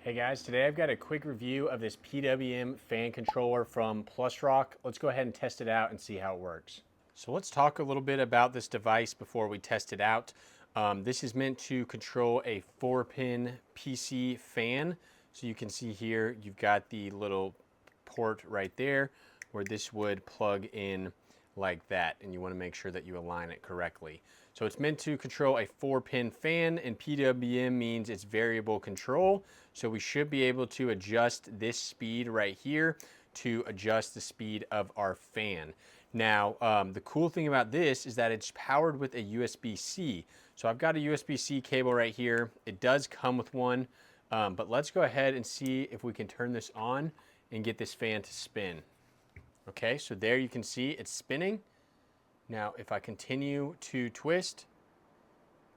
Hey guys, today I've got a quick review of this PWM fan controller from PlusRoc. Let's go ahead and test it out and see how it works. So let's talk a little bit about this device before we test it out. This is meant to control a 4-pin PC fan. So you can see here, you've got the little port right there where this would plug in like that, and you want to make sure that you align it correctly. So it's meant to control a 4-pin fan, and PWM means it's variable control. So we should be able to adjust this speed right here to adjust the speed of our fan. Now, the cool thing about this is that it's powered with a USB-C. So I've got a USB-C cable right here. It does come with one, but let's go ahead and see if we can turn this on and get this fan to spin. Okay, so there you can see it's spinning. Now, if I continue to twist,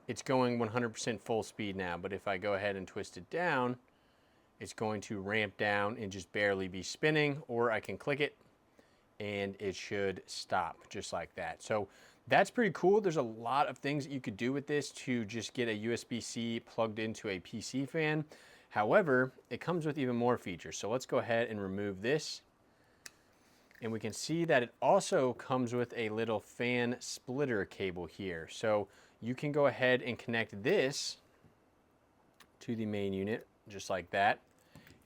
it's going 100% full speed now, but if I go ahead and twist it down, it's going to ramp down and just barely be spinning, or I can click it and it should stop just like that. So that's pretty cool. There's a lot of things that you could do with this to just get a USB-C plugged into a PC fan. However, it comes with even more features. So let's go ahead and remove this. And we can see that it also comes with a little fan splitter cable here. So you can go ahead and connect this to the main unit, just like that.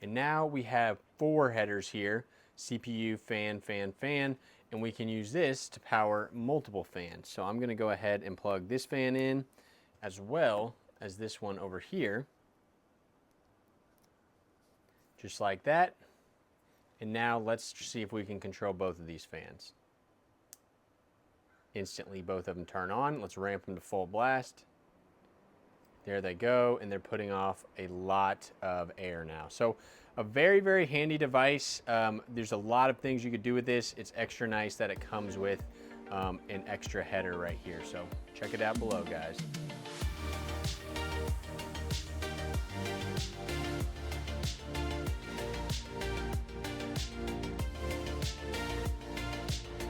And now we have 4 headers here: CPU, fan, fan, fan, and we can use this to power multiple fans. So I'm gonna go ahead and plug this fan in as well as this one over here, just like that. And now let's see if we can control both of these fans. Instantly, both of them turn on. Let's ramp them to full blast. There they go, and they're putting off a lot of air now. So a very, very handy device. There's a lot of things you could do with this. It's extra nice that it comes with an extra header right here. So check it out below, guys.